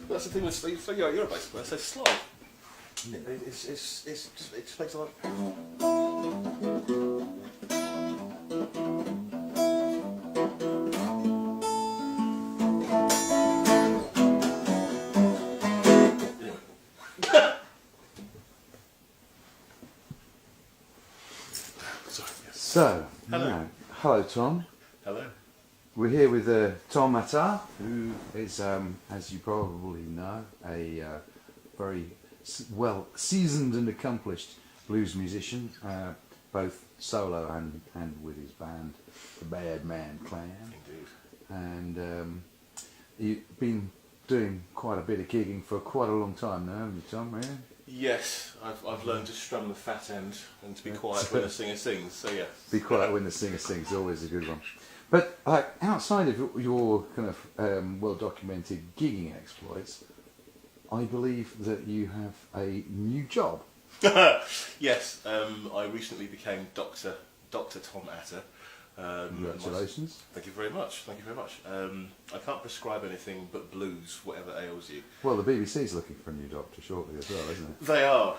That's the thing with so you're a bass player, so slow. It just makes like. Sorry. Yes. So, Hello. now, hello Tom. Hello. We're here with Tom Attah, who is, as you probably know, a very well seasoned and accomplished blues musician, both solo and with his band, the Bad Man Clan. Indeed. And you've been doing quite a bit of gigging for quite a long time now, haven't you, Tom? Yeah? Yes, I've learned to strum the fat end and to be quiet when the singer sings. So yeah. Be quiet when the singer sings, always a good one. But outside of your kind of well-documented gigging exploits, I believe that you have a new job. Yes, I recently became Dr. Tom Attah. Congratulations. Thank you very much. Thank you very much. I can't prescribe anything but blues, whatever ails you. Well, the BBC's looking for a new doctor shortly as well, isn't it? They are.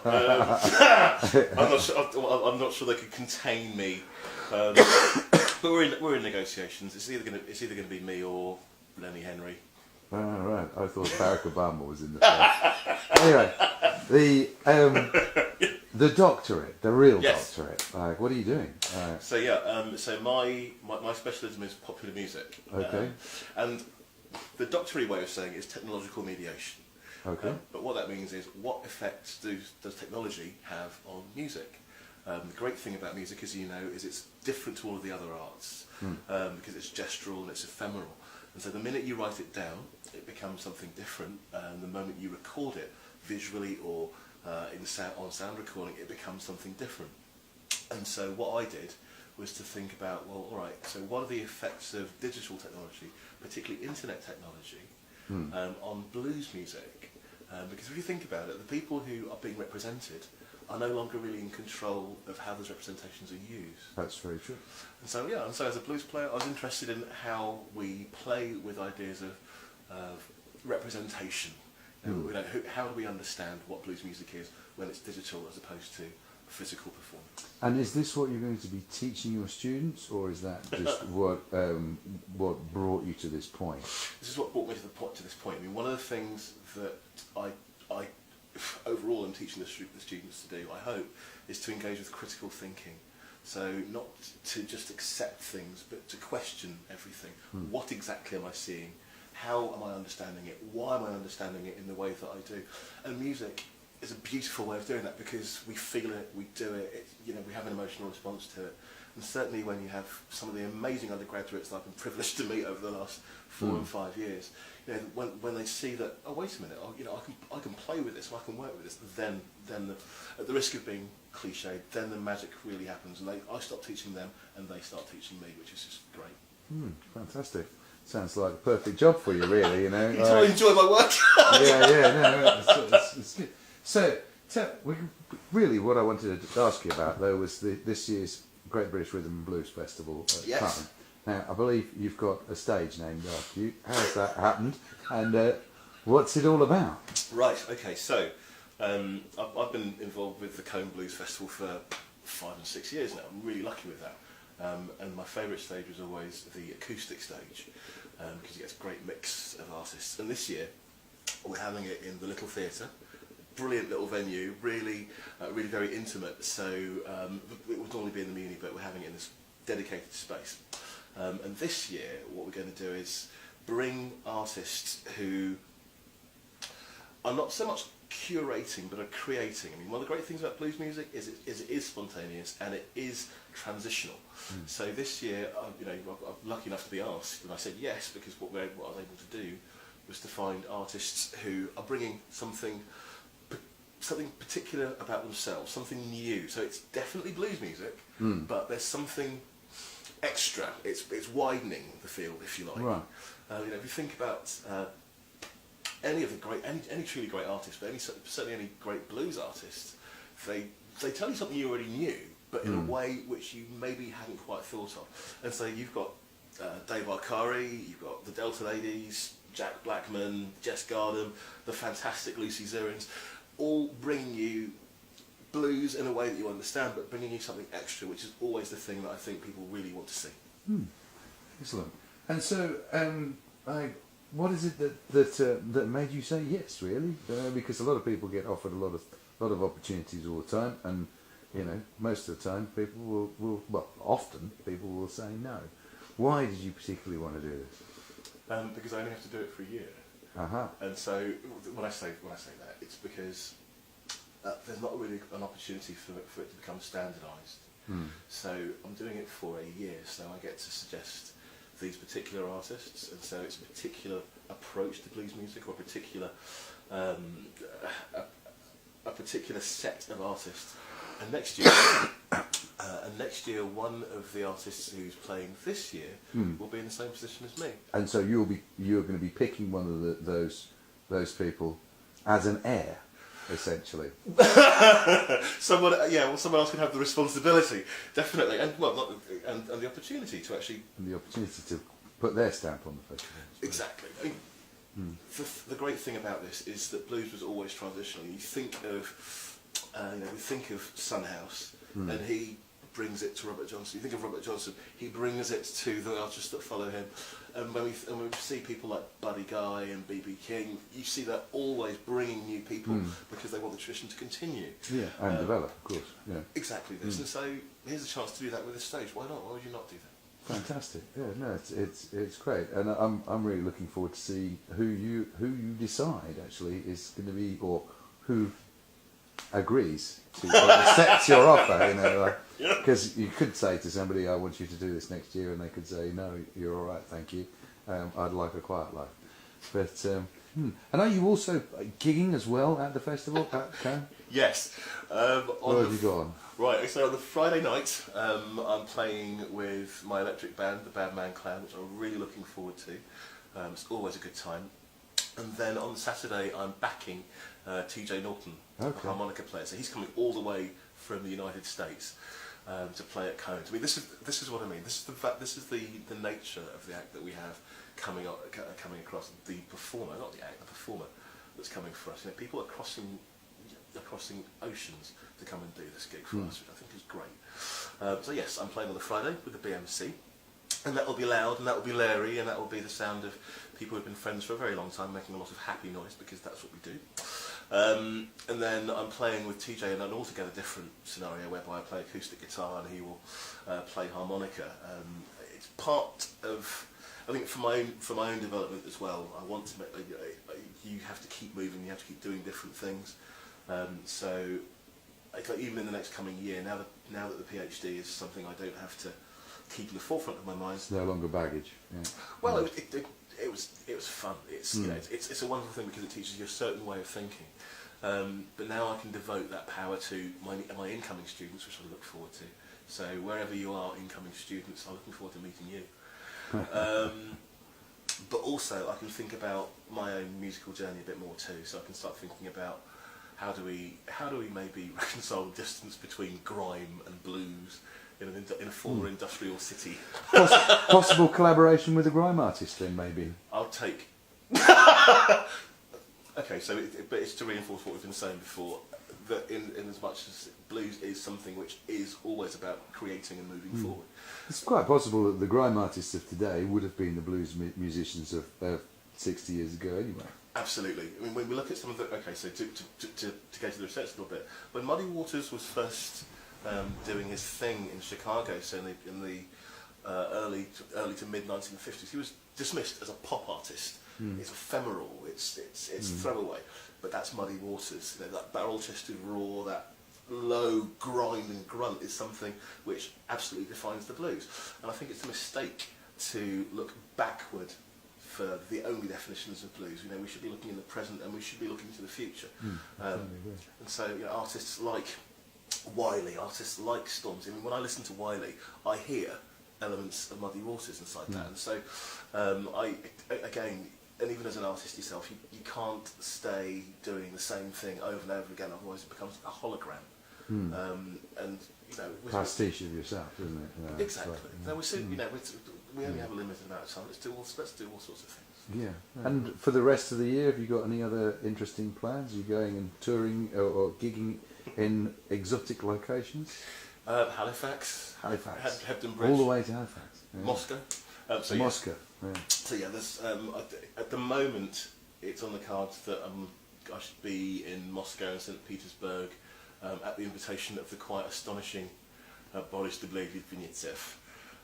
I'm not sure they could contain me. But we're in negotiations. It's either going to be me or Lenny Henry. Oh, right. I thought Barack Obama was in the Anyway, the doctorate, the real Yes. doctorate. What are you doing? So yeah, so my specialism is popular music. Okay. And the doctorate way of saying it is technological mediation. Okay. But what that means is, what effects does technology have on music? The great thing about music, as you know, is it's different to all of the other arts because it's gestural and it's ephemeral. And so the minute you write it down, it becomes something different. And the moment you record it visually or on sound recording, it becomes something different. And so what I did was to think about, well, all right, so what are the effects of digital technology, particularly internet technology, on blues music? Because if you think about it, the people who are being represented are no longer really in control of how those representations are used. That's very true. And so yeah, and so as a blues player, I was interested in how we play with ideas of representation. How do we understand what blues music is when it's digital as opposed to physical performance? And is this what you're going to be teaching your students, or is that just what brought you to this point? This is what brought me to this point. I mean, one of the things that I overall am teaching the students to do, I hope, is to engage with critical thinking. So not to just accept things, but to question everything. What exactly am I seeing? How am I understanding it? Why am I understanding it in the way that I do? And music is a beautiful way of doing that because we feel it, we do it, we have an emotional response to it. And certainly when you have some of the amazing undergraduates that I've been privileged to meet over the last 4 and 5 years, when they see that, oh wait a minute, I can play with this, I can work with this, then at the risk of being cliched, then the magic really happens, and I start teaching them, and they start teaching me, which is just great. Fantastic. Sounds like a perfect job for you, really. I enjoy my work. It's good. So, really, what I wanted to ask you about though was this year's Great British Rhythm and Blues Festival at Colne. Now, I believe you've got a stage named after you. How's that happened? And what's it all about? Right, okay, so I've been involved with the Colne Blues Festival for 5 and 6 years now. I'm really lucky with that. And my favourite stage was always the acoustic stage because it gets a great mix of artists. And this year, we're having it in the Little Theatre. Brilliant little venue, really very intimate. So it would normally be in the Muni, but we're having it in this dedicated space. And this year, what we're going to do is bring artists who are not so much curating, but are creating. I mean, one of the great things about blues music is it is spontaneous and it is transitional. So this year, I'm lucky enough to be asked, and I said yes because what I was able to do was to find artists who are bringing something something particular about themselves, something new. So it's definitely blues music, but there's something extra. It's widening the field, if you like. Right. You know, if you think about any of the great, any truly great artists, but certainly any great blues artists, they tell you something you already knew, but in a way which you maybe hadn't quite thought of. And so you've got Dave Arcari, you've got the Delta Ladies, Jack Blackman, Jess Gardner, the fantastic Lucy Zurins, all bringing you blues in a way that you understand, but bringing you something extra, which is always the thing that I think people really want to see. Excellent. And so, what is it that made you say yes? Really, because a lot of people get offered a lot of opportunities all the time, and you know, most of the time people will often people will say no. Why did you particularly want to do this? Because I only have to do it for a year. Uh-huh. And so when I say that, it's because there's not really an opportunity for it to become standardised. So I'm doing it for a year, so I get to suggest these particular artists, and so it's a particular approach to blues music, or a particular set of artists. And next year, one of the artists who's playing this year will be in the same position as me. And so you're going to be picking one of those people as an heir, essentially. Someone else can have the responsibility, definitely, and the opportunity to actually. And the opportunity to put their stamp on the festival. Exactly. I mean, the great thing about this is that blues was always transitional. You think of Son House, and he brings it to Robert Johnson. You think of Robert Johnson, he brings it to the artists that follow him. And when we see people like Buddy Guy and B.B. King, you see that always bringing new people because they want the tradition to continue. Yeah, and develop, of course. Yeah. Exactly this. And so here's a chance to do that with this stage. Why not? Why would you not do that? Fantastic. Yeah, no, it's great, and I'm really looking forward to see who you decide actually is going to be, or who agrees to accept your offer. You know, because you could say to somebody, "I want you to do this next year," and they could say, "No, you're all right, thank you. I'd like a quiet life." But and are you also gigging as well at the festival at Colne? Yes. What have you got on? Right, so on the Friday night, I'm playing with my electric band, the Bad Man Clan, which I'm really looking forward to. It's always a good time. And then on Saturday, I'm backing TJ Norton, a harmonica player. So he's coming all the way from the United States to play at Colne. I mean, this is what I mean. This is the nature of the act that we have coming across. The performer, not the act, the performer that's coming for us. You know, people are crossing oceans to come and do this gig for us, which I think is great. So yes, I'm playing on the Friday with the BMC, and that will be loud, and that will be Larry, and that will be the sound of people who've been friends for a very long time, making a lot of happy noise, because that's what we do. And then I'm playing with TJ in an altogether different scenario, whereby I play acoustic guitar and he will play harmonica. It's part of, I think, for my own development as well. I want to make, you have to keep moving, you have to keep doing different things. So even in the next coming year, now that the PhD is something I don't have to keep in the forefront of my mind. It's no longer baggage. Yeah. Well, it was fun. It's you know, it's a wonderful thing because it teaches you a certain way of thinking. But now I can devote that power to my incoming students, which I look forward to. So wherever you are, incoming students, I'm looking forward to meeting you. But also I can think about my own musical journey a bit more too. So I can start thinking about how do we maybe reconcile the distance between grime and blues in a former industrial city. Possible collaboration with a grime artist then, maybe. I'll take. Okay, so but it's to reinforce what we've been saying before, that in as much as blues is something which is always about creating and moving forward. It's quite possible that the grime artists of today would have been the blues musicians of 60 years ago anyway. Absolutely. I mean, when we look at some of the... Okay, so to go to the research a little bit, when Muddy Waters was first doing his thing in Chicago, so in the early to mid 1950s, he was dismissed as a pop artist. It's ephemeral. It's throwaway. But that's Muddy Waters. You know, that barrel-chested roar, that low grind and grunt is something which absolutely defines the blues. And I think it's a mistake to look backward for the only definitions of blues. You know, we should be looking in the present and we should be looking to the future. And so, you know, artists like Wiley, artists like Storms. I mean, when I listen to Wiley, I hear elements of Muddy Waters inside that. And so, again, and even as an artist yourself, you can't stay doing the same thing over and over again, otherwise it becomes a hologram. And you know, pastiche of yourself, isn't it? Yeah, exactly. No, you know, we only have a limited amount of time. Let's do all sorts of things. Yeah. And for the rest of the year, have you got any other interesting plans? Are you going and touring or gigging in exotic locations? Halifax, Hebden Bridge, all the way to Halifax. Yeah. Moscow. Moscow. Yeah. So yeah, there's at the moment it's on the cards that I should be in Moscow and St. Petersburg at the invitation of the quite astonishing Boris Dublev-Vinitsev.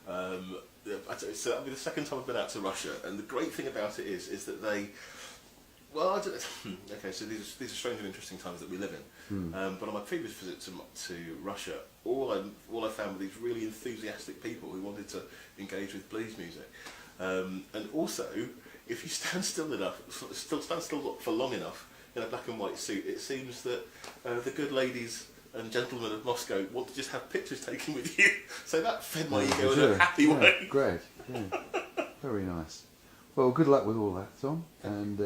So that'll be the second time I've been out to Russia, and the great thing about it is that they, well, I don't, okay, so these are strange and interesting times that we live in. But on my previous visit to Russia, all I found were these really enthusiastic people who wanted to engage with blues music, and also if you stand still enough, stand still for long enough in a black and white suit, it seems that the good ladies and gentlemen of Moscow want to just have pictures taken with you. So that fed my ego in a happy way. Great. Yeah. Very nice. Well, good luck with all that, Tom. And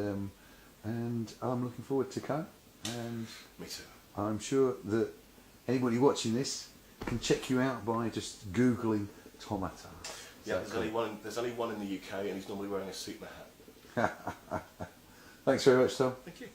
I'm looking forward to Colne. And me too. I'm sure that anybody watching this can check you out by just Googling Tom Attah. Yeah, there's only one in the UK, and he's normally wearing a suit and a hat. Thanks very much, Tom. Thank you.